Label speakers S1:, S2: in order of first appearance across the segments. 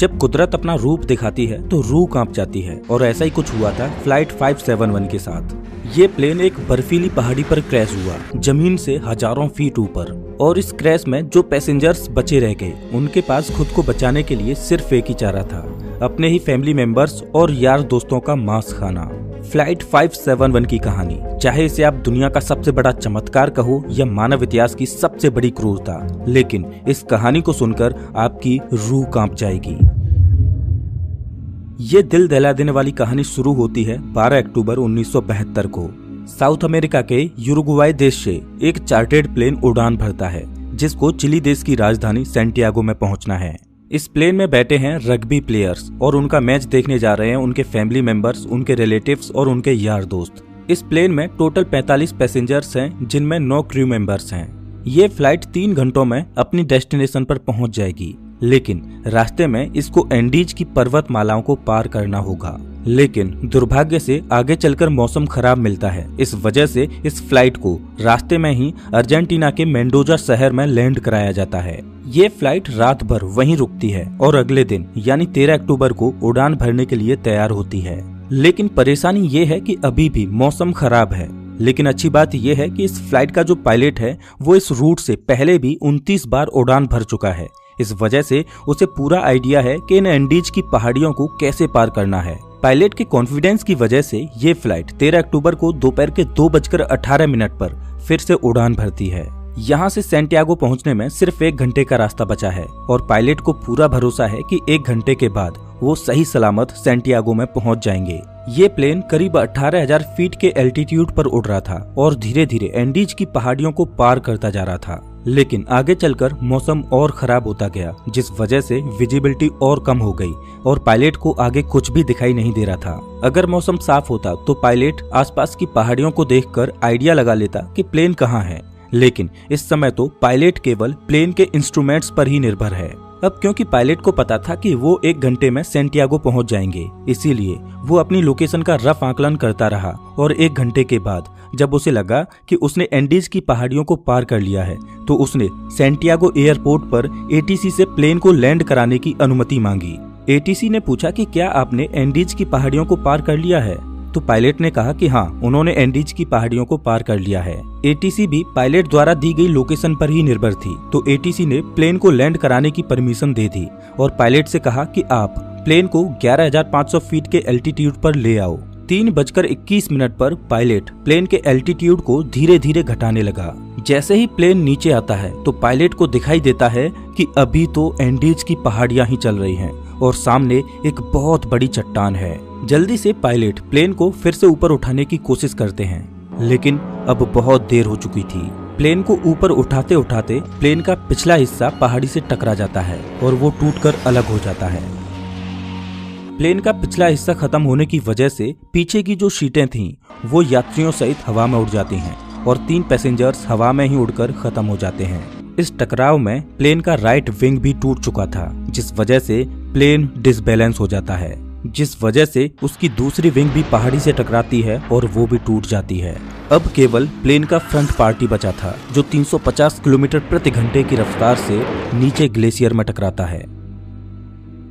S1: जब कुदरत अपना रूप दिखाती है तो रूह कांप जाती है और ऐसा ही कुछ हुआ था फ्लाइट 571 के साथ। ये प्लेन एक बर्फीली पहाड़ी पर क्रैश हुआ, जमीन से हजारों फीट ऊपर। और इस क्रैश में जो पैसेंजर्स बचे रह गए उनके पास खुद को बचाने के लिए सिर्फ एक ही चारा था, अपने ही फैमिली मेंबर्स और यार दोस्तों का मांस खाना। फ्लाइट 571 की कहानी, चाहे इसे आप दुनिया का सबसे बड़ा चमत्कार कहो या मानव इतिहास की सबसे बड़ी क्रूरता, लेकिन इस कहानी को सुनकर आपकी रूह कांप जाएगी। ये दिल दहला देने वाली कहानी शुरू होती है 12 अक्टूबर 1972 को। साउथ अमेरिका के यूरुग्वाई देश से एक चार्टर्ड प्लेन उड़ान भरता है जिसको चिली देश की राजधानी सैंटियागो में पहुंचना है। इस प्लेन में बैठे हैं रग्बी प्लेयर्स और उनका मैच देखने जा रहे हैं उनके फैमिली मेंबर्स, उनके रिलेटिव्स और उनके यार दोस्त। इस प्लेन में टोटल 45 पैसेंजर्स हैं जिनमें 9 क्रू मेंबर्स हैं। ये फ्लाइट 3 घंटों में अपनी डेस्टिनेशन पर पहुंच जाएगी, लेकिन रास्ते में इसको एंडीज की पर्वतमालाओं को पार करना होगा। लेकिन दुर्भाग्य से आगे चलकर मौसम खराब मिलता है। इस वजह से इस फ्लाइट को रास्ते में ही अर्जेंटीना के मेंडोजा शहर में लैंड कराया जाता है। ये फ्लाइट रात भर वहीं रुकती है और अगले दिन यानी 13 अक्टूबर को उड़ान भरने के लिए तैयार होती है। लेकिन परेशानी ये है कि अभी भी मौसम खराब है। लेकिन अच्छी बात यह है कि इस फ्लाइट का जो पायलट है वो इस रूट से पहले भी 29 बार उड़ान भर चुका है। इस वजह से उसे पूरा आइडिया है कि इन एंडीज की पहाड़ियों को कैसे पार करना है। पायलट के कॉन्फिडेंस की वजह से ये फ्लाइट 13 अक्टूबर को दोपहर के 2:18 पर फिर से उड़ान भरती है। यहाँ से सैंटियागो पहुँचने में सिर्फ 1 घंटे का रास्ता बचा है और पायलट को पूरा भरोसा है कि 1 घंटे के बाद वो सही सलामत सैंटियागो में पहुँच जाएंगे। ये प्लेन करीब 18,000 फीट के एल्टीट्यूड पर उड़ रहा था और धीरे धीरे एंडीज की पहाड़ियों को पार करता जा रहा था। लेकिन आगे चलकर मौसम और खराब होता गया, जिस वजह से विजिबिलिटी और कम हो गई और पायलट को आगे कुछ भी दिखाई नहीं दे रहा था। अगर मौसम साफ होता तो पायलट आसपास की पहाड़ियों को देखकर आइडिया लगा लेता कि प्लेन कहाँ है, लेकिन इस समय तो पायलट केवल प्लेन के इंस्ट्रूमेंट्स पर ही निर्भर है। अब क्योंकि पायलट को पता था कि वो 1 घंटे में सैंटियागो पहुंच जाएंगे, इसीलिए वो अपनी लोकेशन का रफ आकलन करता रहा और 1 घंटे के बाद जब उसे लगा कि उसने एंडीज की पहाड़ियों को पार कर लिया है तो उसने सैंटियागो एयरपोर्ट पर एटीसी से प्लेन को लैंड कराने की अनुमति मांगी। एटीसी ने पूछा कि क्या आपने एंडीज की पहाड़ियों को पार कर लिया है? तो पायलट ने कहा कि हाँ, उन्होंने एंडीज की पहाड़ियों को पार कर लिया है। एटीसी भी पायलट द्वारा दी गई लोकेशन पर ही निर्भर थी, तो एटीसी ने प्लेन को लैंड कराने की परमिशन दे दी और पायलट से कहा कि आप प्लेन को 11,500 फीट के एल्टीट्यूड पर ले आओ। 3:21 पर पायलट प्लेन के एल्टीट्यूड को धीरे धीरे घटाने लगा। जैसे ही प्लेन नीचे आता है तो पायलट को दिखाई देता है कि अभी तो एंडीज की पहाड़ियां ही चल रही हैं और सामने एक बहुत बड़ी चट्टान है। जल्दी से पायलट प्लेन को फिर से ऊपर उठाने की कोशिश करते हैं, लेकिन अब बहुत देर हो चुकी थी। प्लेन को ऊपर उठाते उठाते प्लेन का पिछला हिस्सा पहाड़ी से टकरा जाता है और वो टूटकर अलग हो जाता है। प्लेन का पिछला हिस्सा खत्म होने की वजह से पीछे की जो सीटें थीं वो यात्रियों सहित हवा में उड़ जाती हैं और 3 पैसेंजर्स हवा में ही उड़कर खत्म हो जाते हैं। इस टकराव में प्लेन का राइट विंग भी टूट चुका था, जिस वजह से प्लेन डिसबैलेंस हो जाता है, जिस वजह से उसकी दूसरी विंग भी पहाड़ी से टकराती है और वो भी टूट जाती है। अब केवल प्लेन का फ्रंट पार्ट ही बचा था जो 350 किलोमीटर प्रति घंटे की रफ्तार से नीचे ग्लेशियर में टकराता है।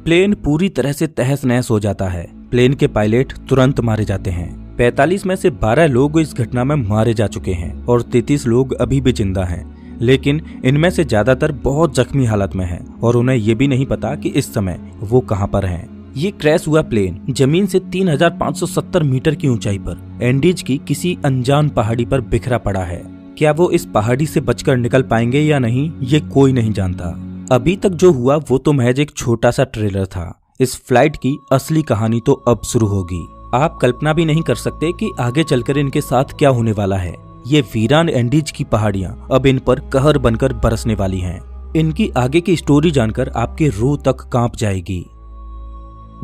S1: प्लेन पूरी तरह से तहस नहस हो जाता है। प्लेन के पायलट तुरंत मारे जाते हैं। 45 में से 12 लोग इस घटना में मारे जा चुके हैं और 33 लोग अभी भी जिंदा हैं, लेकिन इनमें से ज्यादातर बहुत जख्मी हालत में हैं और उन्हें ये भी नहीं पता कि इस समय वो कहां पर हैं। ये क्रैश हुआ प्लेन जमीन से 3,570 मीटर की ऊंचाई पर एंडीज की किसी अनजान पहाड़ी पर बिखरा पड़ा है। क्या वो इस पहाड़ी से बचकर निकल पाएंगे या नहीं, ये कोई नहीं जानता। अभी तक जो हुआ वो तो महज एक छोटा सा ट्रेलर था। इस फ्लाइट की असली कहानी तो अब शुरू होगी। आप कल्पना भी नहीं कर सकते कि आगे चलकर इनके साथ क्या होने वाला है। ये वीरान एंडीज की पहाड़ियां अब इन पर कहर बनकर बरसने वाली हैं। इनकी आगे की स्टोरी जानकर आपकी रूह तक कांप जाएगी।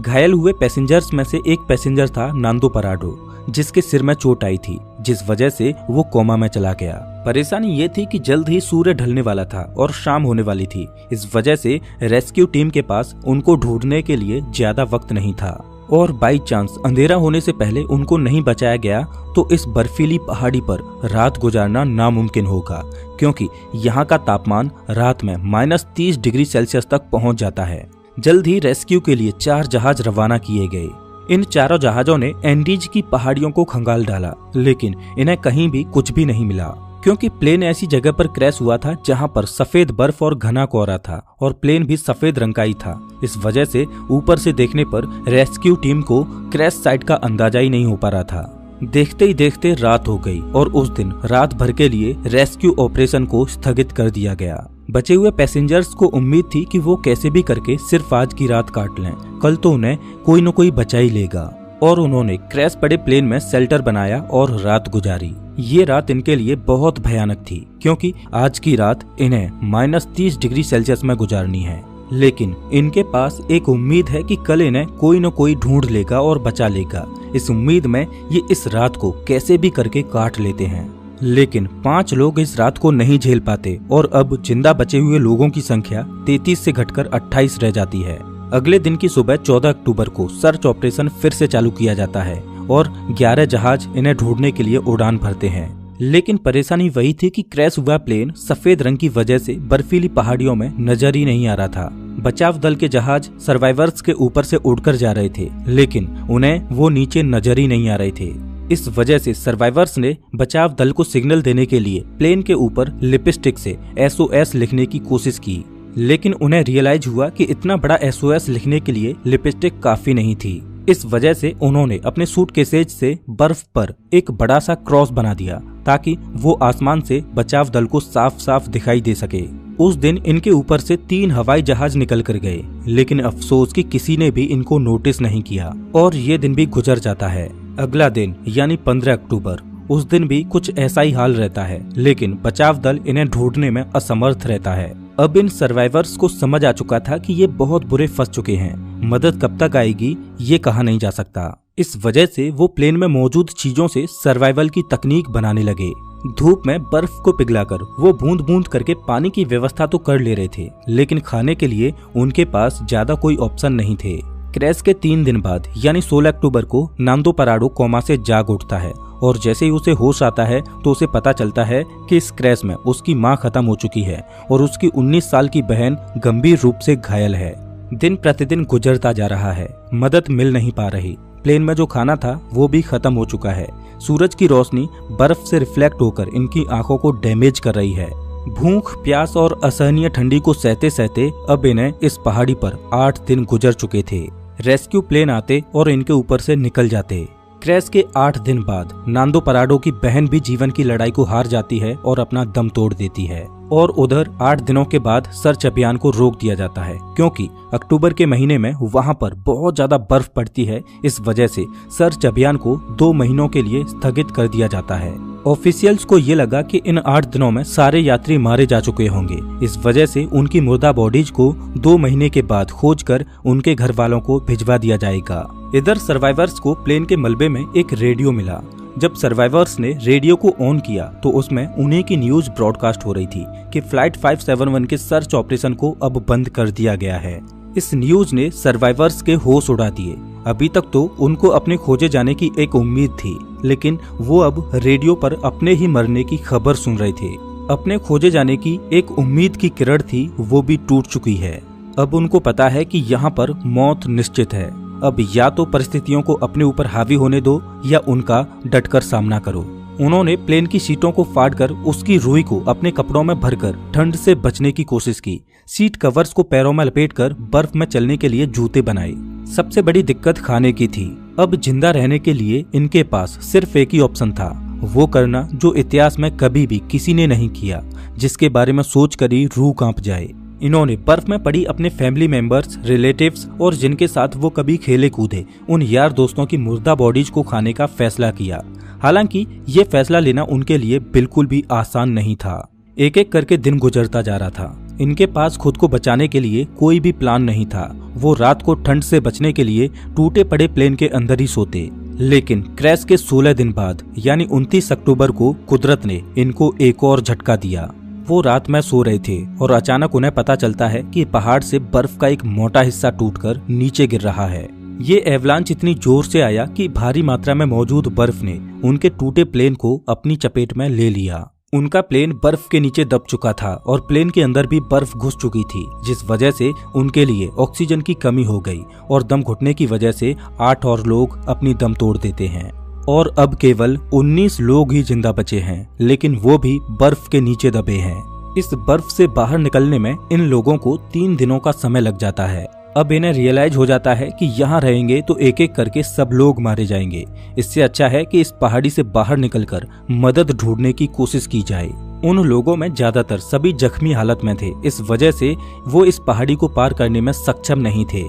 S1: घायल हुए पैसेंजर्स में से एक पैसेंजर था नांदो पराडो, जिसके सिर में चोट आई थी, जिस वजह से वो कोमा में चला गया। परेशानी ये थी कि जल्द ही सूर्य ढलने वाला था और शाम होने वाली थी। इस वजह से रेस्क्यू टीम के पास उनको ढूंढने के लिए ज्यादा वक्त नहीं था और बाई चांस अंधेरा होने से पहले उनको नहीं बचाया गया तो इस बर्फीली पहाड़ी पर रात गुजारना नामुमकिन होगा, क्योंकि यहाँ का तापमान रात में -30 डिग्री सेल्सियस तक पहुँच जाता है। जल्द ही रेस्क्यू के लिए 4 जहाज रवाना किए गए। इन चारों जहाजों ने एंडीज की पहाड़ियों को खंगाल डाला, लेकिन इन्हें कहीं भी कुछ भी नहीं मिला, क्योंकि प्लेन ऐसी जगह पर क्रैश हुआ था जहां पर सफेद बर्फ और घना कोहरा था और प्लेन भी सफेद रंग का ही था। इस वजह से ऊपर से देखने पर रेस्क्यू टीम को क्रैश साइट का अंदाजा ही नहीं हो पा रहा था। देखते ही देखते रात हो गई और उस दिन रात भर के लिए रेस्क्यू ऑपरेशन को स्थगित कर दिया गया। बचे हुए पैसेंजर्स को उम्मीद थी कि वो कैसे भी करके सिर्फ आज की रात काट लें, कल तो उन्हें कोई न कोई बचा ही लेगा। और उन्होंने क्रैश पड़े प्लेन में शेल्टर बनाया और रात गुजारी। ये रात इनके लिए बहुत भयानक थी, क्योंकि आज की रात इन्हें -30 डिग्री सेल्सियस में गुजारनी है। लेकिन इनके पास एक उम्मीद है कि कल इन्हें कोई न कोई ढूंढ लेगा और बचा लेगा। इस उम्मीद में ये इस रात को कैसे भी करके काट लेते हैं। लेकिन 5 लोग इस रात को नहीं झेल पाते और अब जिंदा बचे हुए लोगों की संख्या 33 से घटकर 28 रह जाती है। अगले दिन की सुबह 14 अक्टूबर को सर्च ऑपरेशन फिर से चालू किया जाता है और 11 जहाज इन्हें ढूंढने के लिए उड़ान भरते हैं। लेकिन परेशानी वही थी कि क्रैश हुआ प्लेन सफेद रंग की वजह से बर्फीली पहाड़ियों में नजर ही नहीं आ रहा था। बचाव दल के जहाज सर्वाइवर्स के ऊपर से उड़कर जा रहे थे, लेकिन उन्हें वो नीचे नजर ही नहीं आ रहे थे। इस वजह से सर्वाइवर्स ने बचाव दल को सिग्नल देने के लिए प्लेन के ऊपर लिपस्टिक से SOS लिखने की कोशिश की, लेकिन उन्हें रियलाइज हुआ कि इतना बड़ा SOS लिखने के लिए लिपस्टिक काफी नहीं थी। इस वजह से उन्होंने अपने सूटकेसेज से बर्फ पर एक बड़ा सा क्रॉस बना दिया ताकि वो आसमान से बचाव दल को साफ साफ दिखाई दे सके। उस दिन इनके ऊपर से 3 हवाई जहाज निकल कर गए, लेकिन अफसोस कि किसी ने भी इनको नोटिस नहीं किया और ये दिन भी गुजर जाता है। अगला दिन यानी 15 अक्टूबर, उस दिन भी कुछ ऐसा ही हाल रहता है, लेकिन बचाव दल इन्हें ढूंढने में असमर्थ रहता है। अब इन सर्वाइवर्स को समझ आ चुका था कि ये बहुत बुरे फंस चुके हैं। मदद कब तक आएगी ये कहा नहीं जा सकता। इस वजह से वो प्लेन में मौजूद चीजों से सर्वाइवल की तकनीक बनाने लगे। धूप में बर्फ को पिघलाकर वो बूंद बूंद करके पानी की व्यवस्था तो कर ले रहे थे, लेकिन खाने के लिए उनके पास ज्यादा कोई ऑप्शन नहीं थे। क्रैश के 3 दिन बाद यानी 16 अक्टूबर को नांदो पराडो कोमा से जाग उठता है और जैसे ही उसे होश आता है तो उसे पता चलता है कि इस क्रैश में उसकी मां खत्म हो चुकी है और उसकी 19 साल की बहन गंभीर रूप से घायल है। दिन प्रतिदिन गुजरता जा रहा है, मदद मिल नहीं पा रही। प्लेन में जो खाना था वो भी खत्म हो चुका है। सूरज की रोशनी बर्फ से रिफ्लेक्ट होकर इनकी आंखों को डैमेज कर रही है। भूख, प्यास और असहनीय ठंडी को सहते सहते अब इन्हें इस पहाड़ी पर 8 दिन गुजर चुके थे। रेस्क्यू प्लेन आते और इनके ऊपर से निकल जाते। क्रैश के 8 दिन बाद नांदो पराडो की बहन भी जीवन की लड़ाई को हार जाती है और अपना दम तोड़ देती है। और उधर 8 दिनों के बाद सर्च अभियान को रोक दिया जाता है, क्योंकि अक्टूबर के महीने में वहां पर बहुत ज्यादा बर्फ पड़ती है। इस वजह से सर्च अभियान को 2 महीनों के लिए स्थगित कर दिया जाता है। ऑफिशियल्स को ये लगा कि इन 8 दिनों में सारे यात्री मारे जा चुके होंगे। इस वजह से उनकी मुर्दा बॉडीज को 2 महीने के बाद खोजकर उनके घर वालों को भिजवा दिया जाएगा। इधर सर्वाइवर्स को प्लेन के मलबे में एक रेडियो मिला। जब सर्वाइवर्स ने रेडियो को ऑन किया तो उसमें उन्हीं की न्यूज ब्रॉडकास्ट हो रही थी कि फ्लाइट 571 के सर्च ऑपरेशन को अब बंद कर दिया गया है। इस न्यूज ने सर्वाइवर्स के होश उड़ा दिए। अभी तक तो उनको अपने खोजे जाने की एक उम्मीद थी, लेकिन वो अब रेडियो पर अपने ही मरने की खबर सुन रहे थे। अपने खोजे जाने की एक उम्मीद की किरण थी, वो भी टूट चुकी है। अब उनको पता है कि यहाँ पर मौत निश्चित है। अब या तो परिस्थितियों को अपने ऊपर हावी होने दो या उनका डटकर सामना करो। उन्होंने प्लेन की सीटों को फाड़कर उसकी रुई को अपने कपड़ों में भरकर ठंड से बचने की कोशिश की। सीट कवर्स को पैरों में लपेटकर बर्फ में चलने के लिए जूते बनाए। सबसे बड़ी दिक्कत खाने की थी। अब जिंदा रहने के लिए इनके पास सिर्फ एक ही ऑप्शन था, वो करना जो इतिहास में कभी भी किसी ने नहीं किया, जिसके बारे में सोचकर ही रूह कांप जाए। इन्होंने बर्फ में पड़ी अपने फैमिली मेंबर्स, रिलेटिव्स और जिनके साथ वो कभी खेले कूदे उन यार दोस्तों की मुर्दा बॉडीज को खाने का फैसला किया। हालांकि ये फैसला लेना उनके लिए बिल्कुल भी आसान नहीं था। एक एक करके दिन गुजरता जा रहा था। इनके पास खुद को बचाने के लिए कोई भी प्लान नहीं था। वो रात को ठंड से बचने के लिए टूटे पड़े प्लेन के अंदर ही सोते। लेकिन क्रैश के 16 दिन बाद यानी 29 अक्टूबर को कुदरत ने इनको एक और झटका दिया। वो रात में सो रहे थे और अचानक उन्हें पता चलता है कि पहाड़ से बर्फ का एक मोटा हिस्सा टूटकर नीचे गिर रहा है। ये एवलांच इतनी जोर से आया कि भारी मात्रा में मौजूद बर्फ ने उनके टूटे प्लेन को अपनी चपेट में ले लिया। उनका प्लेन बर्फ के नीचे दब चुका था और प्लेन के अंदर भी बर्फ घुस चुकी थी, जिस वजह से उनके लिए ऑक्सीजन की कमी हो गई और दम घुटने की वजह से 8 और लोग अपनी दम तोड़ देते हैं और अब केवल 19 लोग ही जिंदा बचे हैं, लेकिन वो भी बर्फ के नीचे दबे हैं। इस बर्फ से बाहर निकलने में इन लोगों को 3 दिनों का समय लग जाता है। अब इन्हें रियलाइज हो जाता है कि यहाँ रहेंगे तो एक एक करके सब लोग मारे जाएंगे। इससे अच्छा है कि इस पहाड़ी से बाहर निकलकर मदद ढूंढने की कोशिश की जाए। उन लोगों में ज्यादातर सभी जख्मी हालत में थे, इस वजह से वो इस पहाड़ी को पार करने में सक्षम नहीं थे।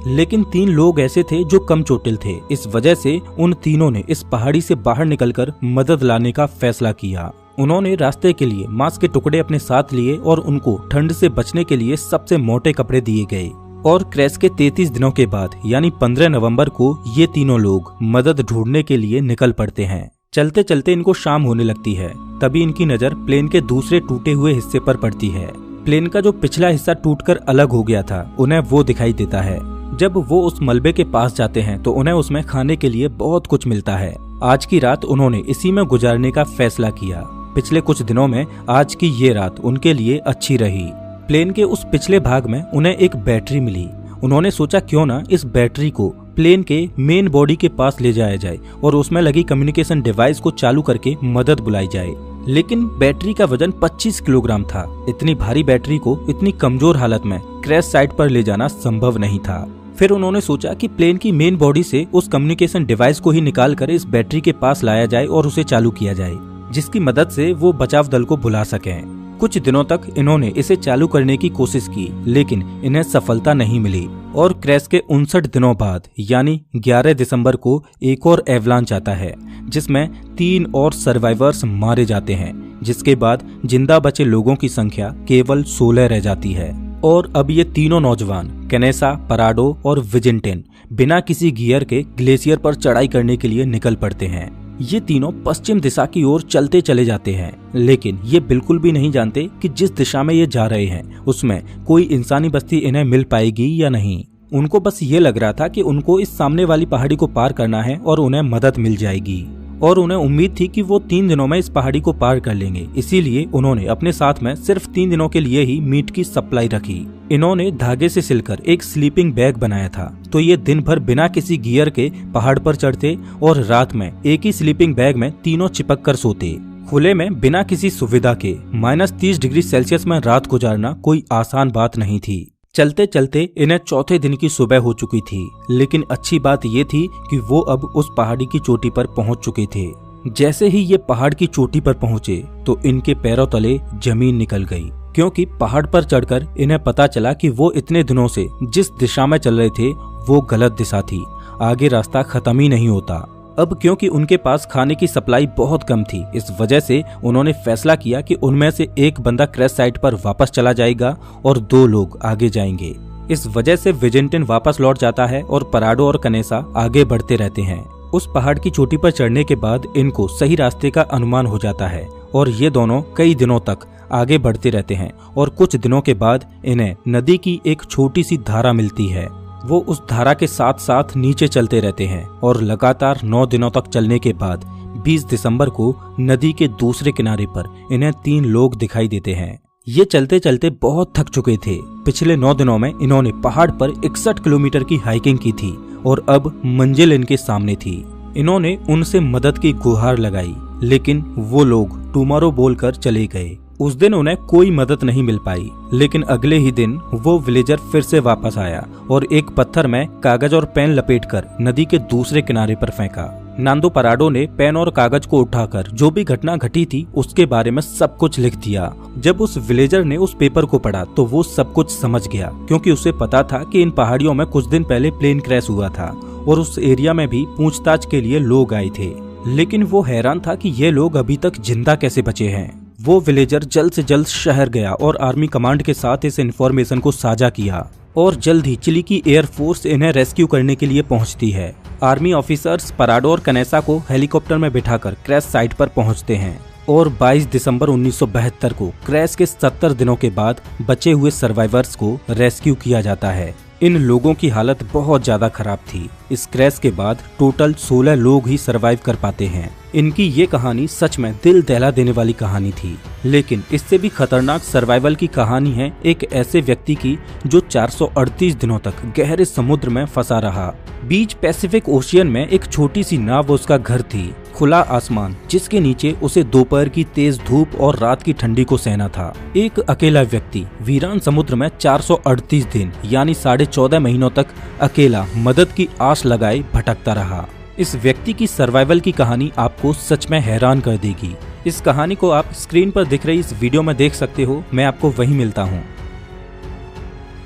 S1: लेकिन 3 लोग ऐसे थे जो कम चोटिल थे, इस वजह से उन तीनों ने इस पहाड़ी से बाहर निकलकर मदद लाने का फैसला किया। उन्होंने रास्ते के लिए मांस के टुकड़े अपने साथ लिए और उनको ठंड से बचने के लिए सबसे मोटे कपड़े दिए गए। और क्रैश के 33 दिनों के बाद यानी 15 नवंबर को ये तीनों लोग मदद ढूंढने के लिए निकल पड़ते हैं। चलते चलते इनको शाम होने लगती है, तभी इनकी नजर प्लेन के दूसरे टूटे हुए हिस्से पर पड़ती है। प्लेन का जो पिछला हिस्सा टूटकर अलग हो गया था, उन्हें वो दिखाई देता है। जब वो उस मलबे के पास जाते हैं तो उन्हें उसमें खाने के लिए बहुत कुछ मिलता है। आज की रात उन्होंने इसी में गुजारने का फैसला किया। पिछले कुछ दिनों में आज की ये रात उनके लिए अच्छी रही। प्लेन के उस पिछले भाग में उन्हें एक बैटरी मिली। उन्होंने सोचा क्यों ना इस बैटरी को प्लेन के मेन बॉडी के पास ले जाया जाए और उसमें लगी कम्युनिकेशन डिवाइस को चालू करके मदद बुलाई जाए। लेकिन बैटरी का वजन 25 किलोग्राम था। इतनी भारी बैटरी को इतनी कमजोर हालत में क्रैश साइट पर ले जाना संभव नहीं था। फिर उन्होंने सोचा कि प्लेन की मेन बॉडी से उस कम्युनिकेशन डिवाइस को ही निकाल कर इस बैटरी के पास लाया जाए और उसे चालू किया जाए, जिसकी मदद से वो बचाव दल को बुला सकें। कुछ दिनों तक इन्होंने इसे चालू करने की कोशिश की, लेकिन इन्हें सफलता नहीं मिली और क्रैश के 59 दिनों बाद यानी 11 दिसंबर को एक और एवलांच आता है, जिसमें 3 और सर्वाइवर्स मारे जाते हैं, जिसके बाद जिंदा बचे लोगों की संख्या केवल 16 रह जाती है। और अब ये तीनों नौजवान कैनेसा, पराडो और विजिंटेन बिना किसी गियर के ग्लेशियर पर चढ़ाई करने के लिए निकल पड़ते हैं। ये तीनों पश्चिम दिशा की ओर चलते चले जाते हैं, लेकिन ये बिल्कुल भी नहीं जानते कि जिस दिशा में ये जा रहे हैं उसमें कोई इंसानी बस्ती इन्हें मिल पाएगी या नहीं। उनको बस ये लग रहा था कि उनको इस सामने वाली पहाड़ी को पार करना है और उन्हें मदद मिल जाएगी, और उन्हें उम्मीद थी कि वो 3 दिनों में इस पहाड़ी को पार कर लेंगे। इसीलिए उन्होंने अपने साथ में सिर्फ 3 दिनों के लिए ही मीट की सप्लाई रखी। इन्होंने धागे से सिलकर एक स्लीपिंग बैग बनाया था, तो ये दिन भर बिना किसी गियर के पहाड़ पर चढ़ते और रात में एक ही स्लीपिंग बैग में तीनों चिपक कर सोते। खुले में बिना किसी सुविधा के -30 डिग्री सेल्सियस में रात गुजारना कोई आसान बात नहीं थी। चलते चलते इन्हें चौथे दिन की सुबह हो चुकी थी, लेकिन अच्छी बात ये थी कि वो अब उस पहाड़ी की चोटी पर पहुंच चुके थे। जैसे ही ये पहाड़ की चोटी पर पहुंचे तो इनके पैरों तले जमीन निकल गई, क्योंकि पहाड़ पर चढ़कर इन्हें पता चला कि वो इतने दिनों से जिस दिशा में चल रहे थे वो गलत दिशा थी। आगे रास्ता खत्म ही नहीं होता। अब क्योंकि उनके पास खाने की सप्लाई बहुत कम थी, इस वजह से उन्होंने फैसला किया कि उनमें से एक बंदा क्रैश साइट पर वापस चला जाएगा और 2 लोग आगे जाएंगे। इस वजह से विजिंटन वापस लौट जाता है और पराडो और कनेसा आगे बढ़ते रहते हैं। उस पहाड़ की चोटी पर चढ़ने के बाद इनको सही रास्ते का अनुमान हो जाता है और ये दोनों कई दिनों तक आगे बढ़ते रहते हैं और कुछ दिनों के बाद इन्हें नदी की एक छोटी सी धारा मिलती है। वो उस धारा के साथ साथ नीचे चलते रहते हैं और लगातार 9 दिनों तक चलने के बाद 20 दिसंबर को नदी के दूसरे किनारे पर इन्हें 3 लोग दिखाई देते हैं। ये चलते चलते बहुत थक चुके थे। पिछले 9 दिनों में इन्होंने पहाड़ पर 61 किलोमीटर की हाइकिंग की थी और अब मंजिल इनके सामने थी। इन्होंने उनसे मदद की गुहार लगाई, लेकिन वो लोग टुमारो बोलकर चले गए। उस दिन उन्हें कोई मदद नहीं मिल पाई, लेकिन अगले ही दिन वो विलेजर फिर से वापस आया और एक पत्थर में कागज और पेन लपेटकर नदी के दूसरे किनारे पर फेंका। नांदो पराडो ने पेन और कागज को उठाकर जो भी घटना घटी थी उसके बारे में सब कुछ लिख दिया। जब उस विलेजर ने उस पेपर को पढ़ा तो वो सब कुछ समझ गया, क्योंकि उसे पता था कि इन पहाड़ियों में कुछ दिन पहले प्लेन क्रैश हुआ था और उस एरिया में भी पूछताछ के लिए लोग आए थे। लेकिन वो हैरान था कि ये लोग अभी तक जिंदा कैसे बचे हैं। वो विलेजर जल्द से जल्द शहर गया और आर्मी कमांड के साथ इस इन्फॉर्मेशन को साझा किया और जल्द ही चिली की एयरफोर्स इन्हें रेस्क्यू करने के लिए पहुंचती है। आर्मी ऑफिसर्स पराडो और कनेसा को हेलीकॉप्टर में बिठाकर क्रैश साइट पर पहुंचते हैं और 22 दिसंबर 1972 को क्रैश के 70 दिनों के बाद बचे हुए सर्वाइवर्स को रेस्क्यू किया जाता है। इन लोगों की हालत बहुत ज्यादा खराब थी। इस क्रैश के बाद टोटल 16 लोग ही सर्वाइव कर पाते हैं। इनकी ये कहानी सच में दिल दहला देने वाली कहानी थी। लेकिन इससे भी खतरनाक सर्वाइवल की कहानी है एक ऐसे व्यक्ति की जो 438 दिनों तक गहरे समुद्र में फंसा रहा। बीच पैसिफिक ओशियन में एक छोटी सी नाव उसका घर थी, खुला आसमान जिसके नीचे उसे दोपहर की तेज धूप और रात की ठंडी को सहना था। एक अकेला व्यक्ति वीरान समुद्र में 438 दिन यानी 14.5 महीनों तक अकेला मदद की आस लगाए भटकता रहा। इस व्यक्ति की सर्वाइवल की कहानी आपको सच में हैरान कर देगी। इस कहानी को आप स्क्रीन पर दिख रही इस वीडियो में देख सकते हो। मैं आपको वहीं मिलता हूँ।